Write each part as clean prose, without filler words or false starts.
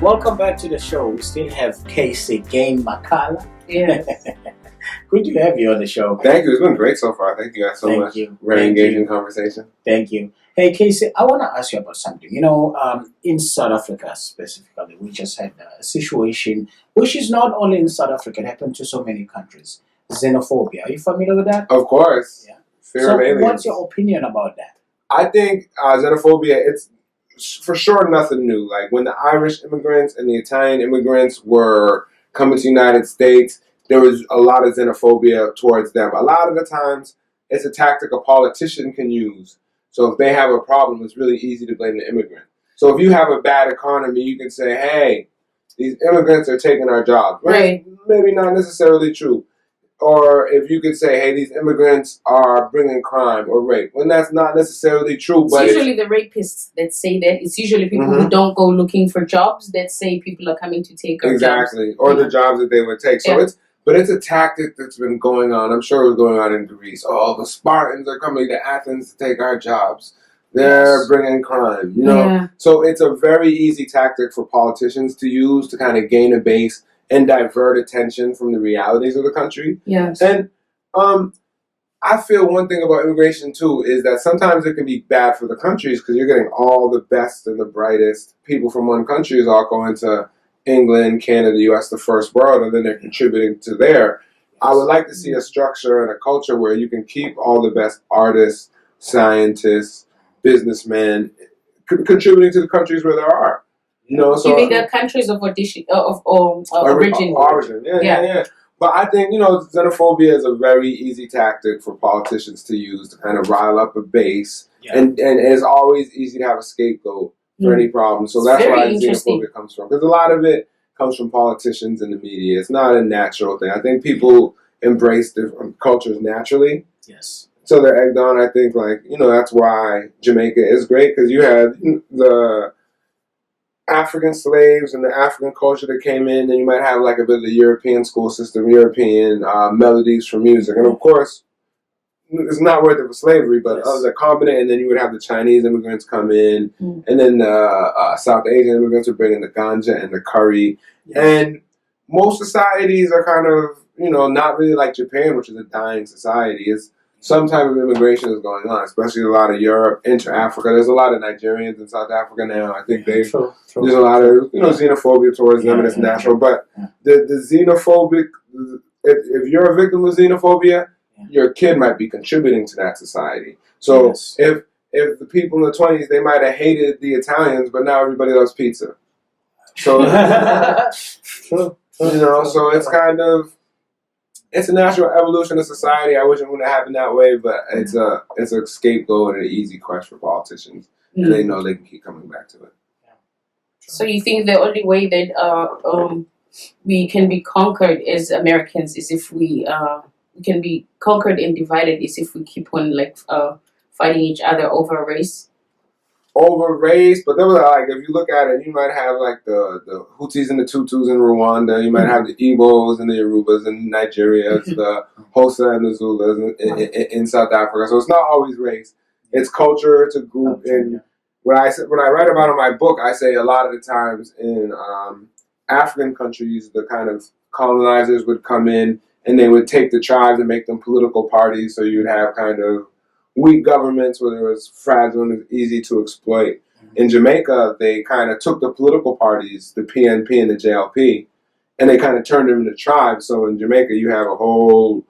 welcome back to the show. We still have Casey Gane Makala. Yes. Good to have you on the show. Thank you. It's been great so far. Thank you guys so much. Very engaging conversation. Thank you. Hey, Casey, I want to ask you about something. In South Africa specifically, we just had a situation which is not only in South Africa, it happened to so many countries. Xenophobia. Are you familiar with that? Of course. Yeah. Fear of aliens. What's your opinion about that? I think xenophobia, it's for sure nothing new. Like when the Irish immigrants and the Italian immigrants were coming to the United States, there was a lot of xenophobia towards them. A lot of the times, it's a tactic a politician can use. So if they have a problem, it's really easy to blame the immigrant. So if you have a bad economy, you can say, hey, these immigrants are taking our jobs. Right. Maybe not necessarily true. Or if you could say, hey, these immigrants are bringing crime or rape, when that's not necessarily true. But it's usually the rapists that say that. It's usually people who don't go looking for jobs that say people are coming to take our jobs. Exactly. Or the jobs that they would take. So it's a tactic that's been going on. I'm sure it was going on in Greece. Oh, the Spartans are coming to Athens to take our jobs. They're bringing crime, Yeah. So it's a very easy tactic for politicians to use to kind of gain a base and divert attention from the realities of the country. Yes. And I feel one thing about immigration, too, is that sometimes it can be bad for the countries because you're getting all the best and the brightest people from one country is all going to England, Canada, the U.S., the first world, and then they're contributing to there. I would like to see a structure and a culture where you can keep all the best artists, scientists, businessmen contributing to the countries where there are. So you mean the countries of origin? Origin, yeah. But I think, xenophobia is a very easy tactic for politicians to use to kind of rile up a base. Yeah. And it's always easy to have a scapegoat for any problem. So that's where xenophobia comes from. Because a lot of it comes from politicians and the media. It's not a natural thing. I think people embrace different cultures naturally. Yes. So they're egged on. I think, that's why Jamaica is great. Because you had the African slaves and the African culture that came in, and you might have like a bit of the European school system, European melodies for music. And of course, it's not worth it for slavery, but the combinate, and then you would have the Chinese immigrants come in, and then the South Asian immigrants would bring in the ganja and the curry. Yes. And most societies are kind of, not really like Japan, which is a dying society. It's some type of immigration is going on, especially a lot of Europe, inter-Africa. There's a lot of Nigerians in South Africa now. I think there's a lot of xenophobia towards them, and it's natural. But the xenophobic, if you're a victim of xenophobia, your kid might be contributing to that society. So if the people in the 20s, they might have hated the Italians, but now everybody loves pizza. So so it's kind of. It's a natural evolution of society. I wish it wouldn't have happened that way, but it's a scapegoat and an easy quest for politicians, and they know they can keep coming back to it. So you think the only way that we can be conquered as Americans is if we can be conquered and divided is if we keep on fighting each other over race? Over race, but there was if you look at it, you might have the Hutus and the Tutus in Rwanda. You might have the Igbos and the Yorubas in Nigeria, the Hosa and the Zulus in South Africa. So it's not always race; it's culture. It's a group. And when I write about it in my book, I say a lot of the times in African countries, the kind of colonizers would come in and they would take the tribes and make them political parties. So you'd have kind of weak governments where it was fragile and easy to exploit. In Jamaica, they kind of took the political parties, the PNP and the JLP, and they kind of turned them into tribes. So in Jamaica, you have a whole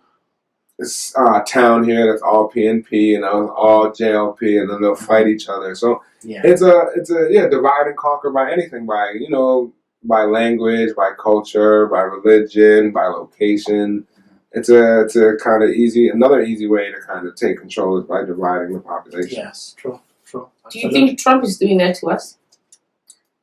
town here that's all PNP and all JLP, and then they'll fight each other. So it's a divide and conquer by anything, by language, by culture, by religion, by location. It's a kind of another easy way to kind of take control is by dividing the population. Yes, true. Do you think Trump is doing that to us?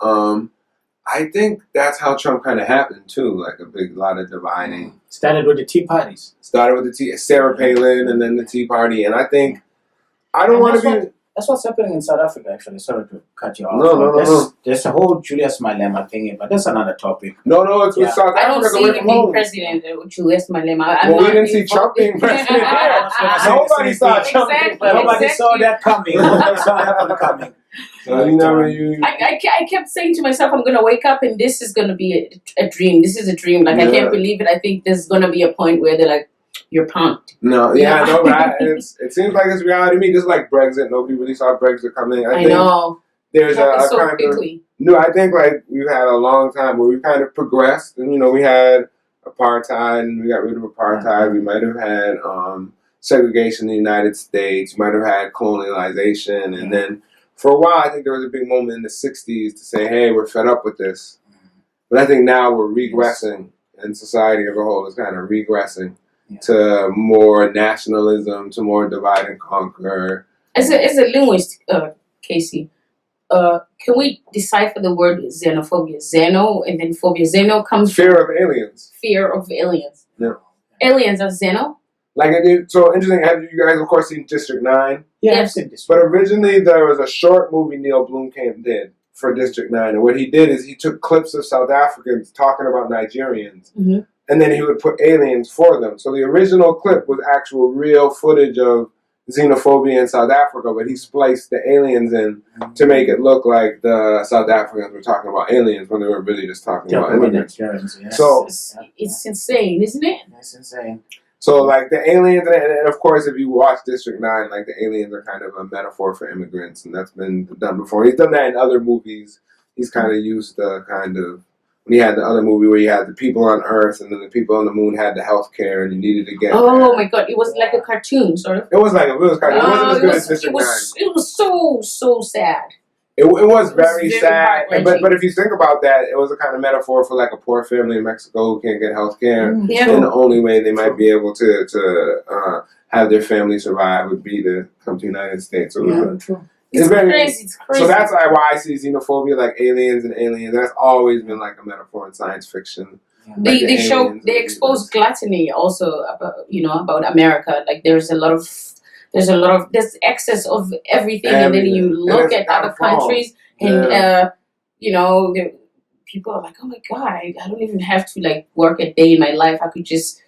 I think that's how Trump kind of happened too, like a big lot of dividing. Started with the Tea Parties. Sarah Palin and then the Tea Party, and I think I don't want to be. That's what's happening in South Africa, actually. Sorry to cut you off. No. There's a whole Julius Malema thing, but that's another topic. No, it's with South I don't Africa. see him being president, Julius Malema. Well, we didn't see Trump being president. Nobody saw Trump. Exactly. Nobody saw that coming. Nobody saw that one coming. So you I kept saying to myself, I'm going to wake up and this is going to be a dream. This is a dream. Like, I can't believe it. I think there's going to be a point where they're like, you're punked. No, but it seems like it's reality to me, just like Brexit. Nobody really saw Brexit coming. I think know. There's a so kind quickly. No, I think like we've had a long time where we kind of progressed, and we had apartheid, and we got rid of apartheid. We might have had segregation in the United States. We might have had colonialization, and then for a while, I think there was a big moment in the '60s to say, "Hey, we're fed up with this." But I think now we're regressing, and society as a whole is kind of regressing to more nationalism, to more divide and conquer. As a linguist, Casey, can we decipher the word xenophobia? Xeno and then phobia. Xeno comes Fear of aliens. Fear of aliens. Yeah. Aliens are xeno? Like I did. So interesting. Have you guys, of course, seen District 9? Yeah, I've seen this. But originally there was a short movie Neil Blomkamp did for District 9. And what he did is he took clips of South Africans talking about Nigerians. Mm-hmm. And then he would put aliens for them. So the original clip was actual real footage of xenophobia in South Africa, but he spliced the aliens in to make it look like the South Africans were talking about aliens when they were really just talking about immigrants. So it's insane, isn't it? That's insane. So like the aliens, and of course if you watch District 9, like the aliens are kind of a metaphor for immigrants, and that's been done before. He's done that in other movies. He's kind of used the kind of, when he had the other movie where you had the people on Earth and then the people on the moon had the health care and you needed to get my God, it was like a cartoon, sort of. It was kind of, it wasn't as good as District 9. It was so sad. It was very sad, heart-wrenching. but if you think about that, it was a kind of metaphor for like a poor family in Mexico who can't get health care. Yeah. And the only way they might be able to have their family survive would be to come to the United States. So It's crazy. It's crazy. So that's why I see xenophobia, like aliens and aliens. That's always been like a metaphor in science fiction. They expose gluttony also about America. Like there's excess of everything, and then you look at other countries, and people are like, oh my God, I don't even have to like work a day in my life. I could just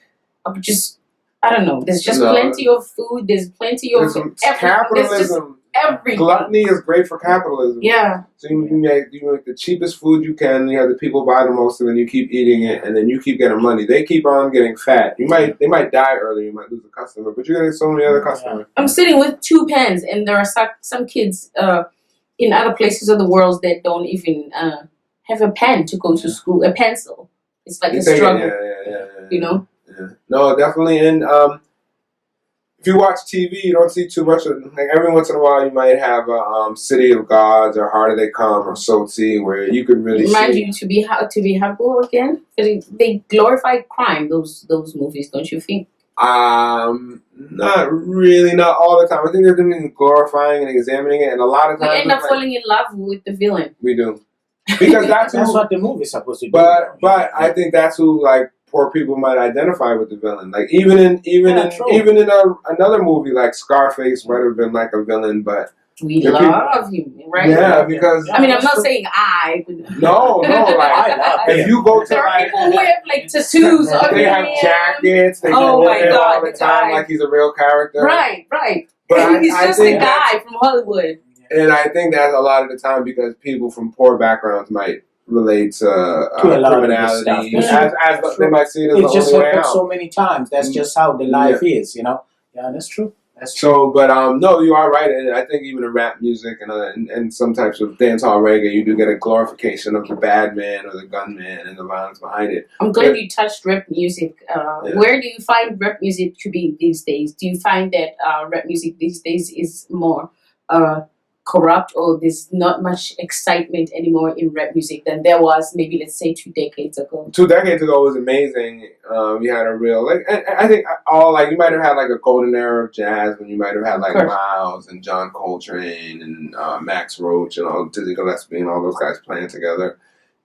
I don't know. There's just plenty of food. There's plenty of capitalism. Everything. Gluttony is great for capitalism. Yeah. So you make the cheapest food you can. You have the people buy the most, and then you keep eating it, and then you keep getting money. They keep on getting fat. They might die early. You might lose a customer, but you're getting so many other customers. I'm sitting with 2 pens, and there are some kids in other places of the world that don't even have a pen to go to school. A pencil. It's like a struggle. Yeah. No, definitely. And if you watch TV, you don't see too much of, like every once in a while you might have a City of Gods or Harder They Come or Sotsi where you could really remind you to be humble again. They glorify crime, those movies, don't you think? Not really, not all the time. I think they're doing glorifying and examining it, and a lot of times we end up falling in love with the villain. We do, because that's what the movie's supposed to do. But I think that's who like poor people might identify with the villain. Like even in another movie like Scarface might have been like a villain, but we love him, right? Yeah, because I mean, I'm not saying I. No, like I love if you go to there are people who have like tattoos. They have jackets. They oh my God, all the time like he's a real character. Right. But he's just a guy from Hollywood. And I think that's a lot of the time because people from poor backgrounds might relate to a lot criminality, of stuff. as they might see it as it's the just only way happened out. so many times. That's just how the life is, Yeah, that's true. So, but no, you are right, and I think even in rap music and some types of dancehall reggae, you do get a glorification of the bad man or the gunman and the violence behind it. I'm glad you touched rap music. Where do you find rap music to be these days? Do you find that rap music these days is more corrupt, or there's not much excitement anymore in rap music than there was maybe, let's say, 2 decades ago? 2 decades ago was amazing. You had a real and I think you might have had like a golden era of jazz when you might have had like Miles and John Coltrane and Max Roach and all Dizzy Gillespie and all those guys playing together.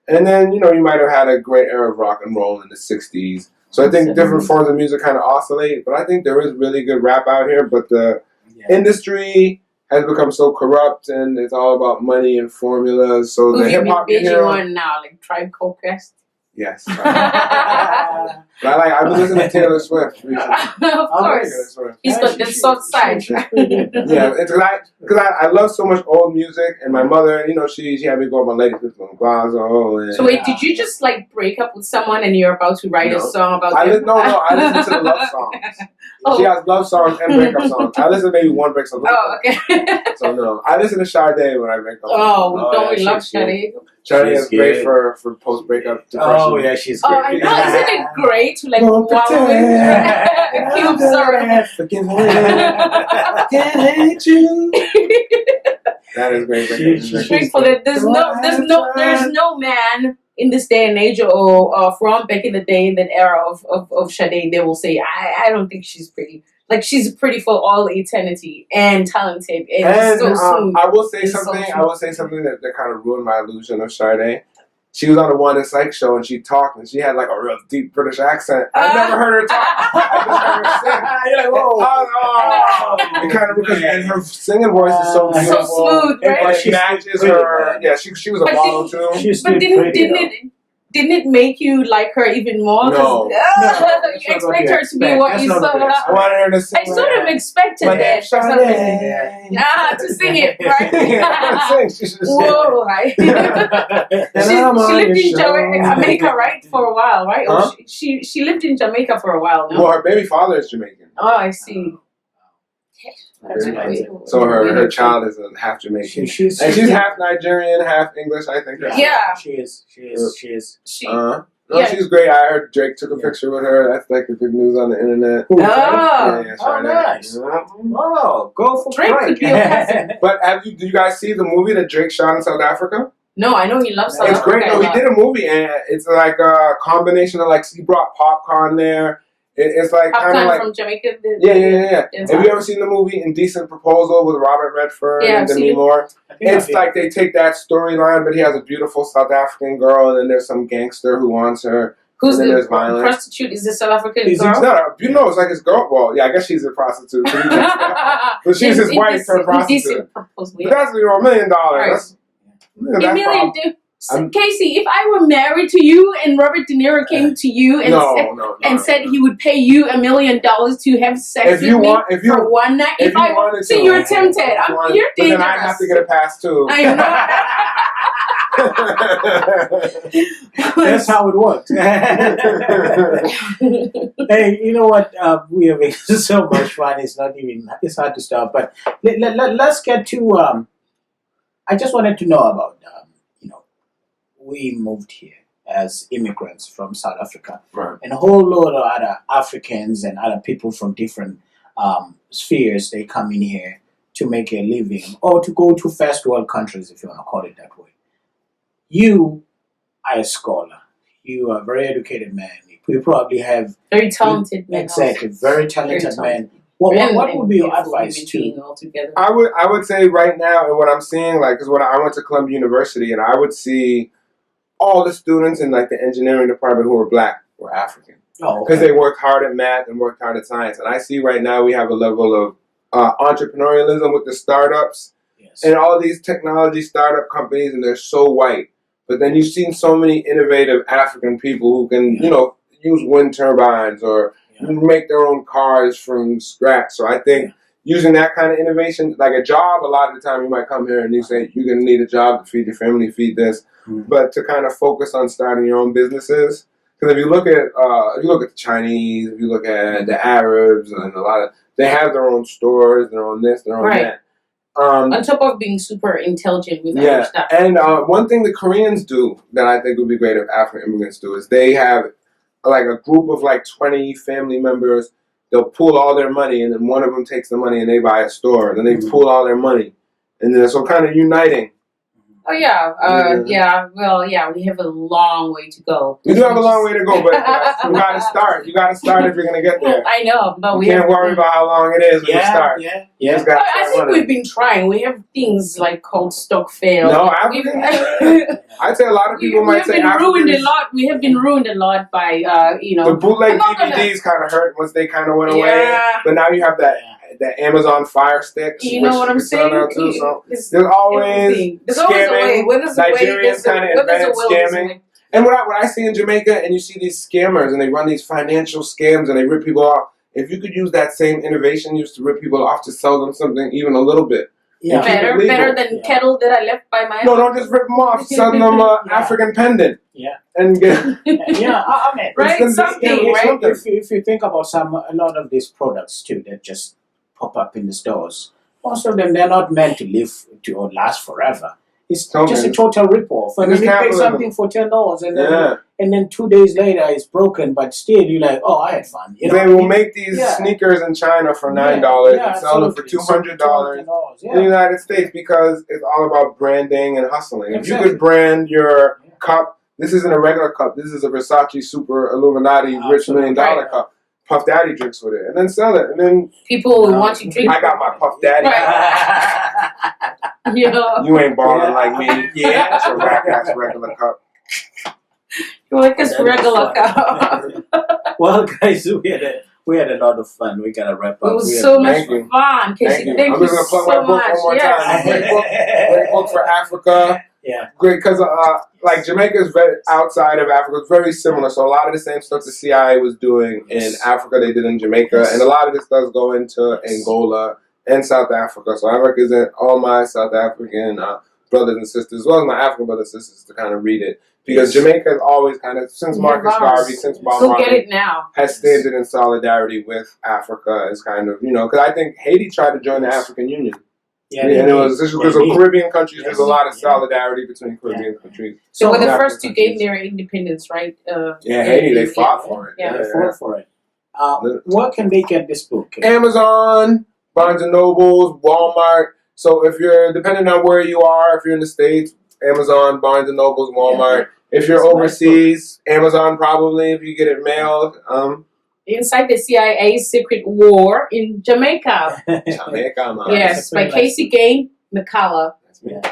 And then you might have had a great era of rock and roll in the 60s. So I think different forms of music kind of oscillate, but I think there is really good rap out here. But the industry has become so corrupt, and it's all about money and formulas. So the hip hop hero on now, like Tribe Called Quest. Yes. But I've been listening to Taylor Swift recently. Of course. He's got the soft side. Yeah, it's because I love so much old music, and my mother, she had me go on my Lady System Glazo. So wait, did you just like break up with someone and you're about to write a song about them? No, I listen to the love songs. Oh. She has love songs and breakup songs. I listen to maybe one break song. Oh, okay. So no, I listen to Sade when I break up. Oh, don't we love Sade? Sade is great for post breakup depression. Oh yeah, she's great. Oh, I know. Isn't it great to like wallow in I'm sorry. Forgive me. Can't hate you. That is great. She's grateful that there's no man in this day and age or from back in the day, in that era of Sade, they will say, I don't think she's pretty. Like, she's pretty for all eternity and talented and so smooth. I will say something. I will say something that kind of ruined my illusion of Sade. She was on a One and Psych show and she talked and she had like a real deep British accent. I never heard her talk. I just heard her sing. You're like, whoa. It kind of, and her singing voice is so beautiful. So smooth, right? But she matches her. Yeah, she was a model too. But didn't it make you like her even more? No. You expect her to be what you saw. I wanted her to sing. I sort of expected that for some reason. To sing it, right? She should whoa, right? she lived in Jamaica, right, for a while, right? Huh? Or she lived in Jamaica for a while, no? Well, her baby father is Jamaican. Oh, I see. So her child is half Jamaican. She's half Nigerian, half English, I think. Yeah. She is. She's great. I heard Drake took a picture with her. That's like the big news on the internet. Nice. Oh, go for Drake. Could be a cousin. But did you guys see the movie that Drake shot in South Africa? No, I know he loves South Africa. It's great. No, he did a movie, and it's like a combination of like he brought popcorn there. It's like kind of like from Jamaica. Yeah. Have you ever seen the movie Indecent Proposal with Robert Redford and Demi Moore? It's like they take that storyline, but he has a beautiful South African girl, and then there's some gangster who wants her. Who's the prostitute? Is the South African girl? It's like his girl. Well, yeah, I guess she's a prostitute. But she's his wife, her prostitute. But that's $1 million. That's $1 million. Casey, if I were married to you and Robert De Niro came to you and said he would pay you $1 million to have sex with me for one night, if I wanted to, you're tempted. You're dangerous. But then I'd have to get a pass too. I know. That's how it works. Hey, you know what? We are having so much fun. It's hard to stop. But let's get to. I just wanted to know about. We moved here as immigrants from South Africa, right. And a whole load of other Africans and other people from different spheres, they come in here to make a living or to go to first world countries, if you want to call it that way. You are a scholar. You are a very educated man. You probably have... Very talented man. Exactly, very talented man. What would be your advice to... I would say right now, and what I'm seeing, like, because when I went to Columbia University, and I would see all the students in like the engineering department who were black were African. Because they worked hard at math and worked hard at science. And I see right now we have a level of entrepreneurialism with the startups and all these technology startup companies, and they're so white. But then you've seen so many innovative African people who can, use wind turbines or make their own cars from scratch. So I think using that kind of innovation, like a job, a lot of the time you might come here and you say, you're going to need a job to feed your family, feed this. Mm-hmm. But to kind of focus on starting your own businesses. Because if you look at the Chinese, if you look at the Arabs, and they have their own stores, their own this, their own that. On top of being super intelligent with other stuff. And one thing the Koreans do that I think would be great if African immigrants do is they have like a group of like 20 family members. They'll pool all their money, and then one of them takes the money and they buy a store. Then they pool all their money, and then so kind of uniting. Oh yeah, Well, we have a long way to go. We do have a long way to go, but you got to start. You got to start if you're going to get there. I know, but we can't worry about how long it is when you start. Yeah. I think we've been trying. We have things like called stock fail. No, I'd say a lot of people might say ruined a lot. We have been ruined a lot by the bootleg DVDs kind of hurt once they kind of went away. But now you have that the Amazon Fire Sticks. You know what I'm saying? Too, so there's always there's always a way. When there's a way, Nigerians kind of invented scamming. And what I see in Jamaica, and you see these scammers, and they run these financial scams, and they rip people off. If you could use that same innovation used to rip people off to sell them something even a little bit. Yeah. Better than kettle that I left by my No, don't just rip them off. Sell them African pendant. Yeah. And get I mean, right? Something, right? If you think about a lot of these products too that just pop up in the stores, most of them they're not meant to live or last forever. It's just a total rip-off. And you pay something for $10 and then 2 days later it's broken, but still you're like, oh, I had fun. You know, they will make these sneakers in China for $9 and sell them for $200 in the United States because it's all about branding and hustling. If you could brand your cup, this isn't a regular cup. This is a Versace Super Illuminati Rich $1 Million cup. Puff Daddy drinks with it, and then sell it, and then people will want to drink. I got my Puff Daddy. You ain't balling like me. Yeah, that's a whack ass regular cup. You like this regular cup. Well, guys, we had a lot of fun. We gotta wrap up. It was so much fun, Casey. Thank you. I'm just gonna plug my book one more time. Great book for Africa. Yeah, great because like Jamaica is very outside of Africa. It's very similar. So a lot of the same stuff the CIA was doing in Africa, they did in Jamaica, and a lot of this does go into Angola and South Africa. So I represent all my South African brothers and sisters, as well as my African brothers and sisters, to kind of read it. Because Jamaica has always kind of, since Marcus Garvey, since Bob Marley, has standed in solidarity with Africa as kind of, because I think Haiti tried to join the African Union. Yeah, and it was because of Caribbean countries. There's a lot of solidarity between Caribbean countries. So we're the first to gain their independence, right? Haiti, they fought for it. Yeah, they fought for it. Where can they get this book? Amazon, Barnes and Nobles, Walmart. So if you're, depending on where you are, if you're in the States, Amazon, Barnes and Nobles, Walmart. If you're overseas, Amazon probably, if you get it mailed. Inside the CIA's Secret War in Jamaica. Jamaica, man. Yes, by Casey Gane, McCullough.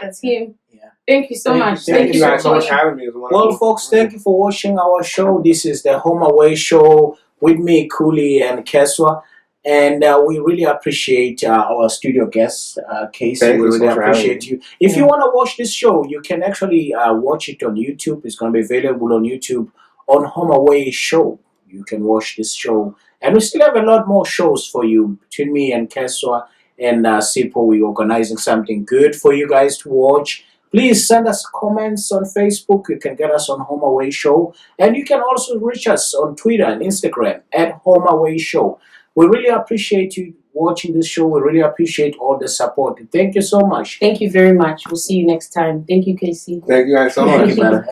That's him. Yeah. Thank you so much. Thank you guys so much for having me. Well, folks, thank you for watching our show. This is the Home Away Show with me, Cooley and Keswa. And we really appreciate our studio guest, Casey. We really appreciate you. If you want to watch this show, you can actually watch it on YouTube. It's going to be available on YouTube on Home Away Show. You can watch this show. And we still have a lot more shows for you. Between me and Keswa and Sipo, we're organizing something good for you guys to watch. Please send us comments on Facebook. You can get us on Home Away Show. And you can also reach us on Twitter and Instagram at Home Away Show. We really appreciate you watching this show. We really appreciate all the support. Thank you so much. Thank you very much. We'll see you next time. Thank you, Casey. Thank you guys so much.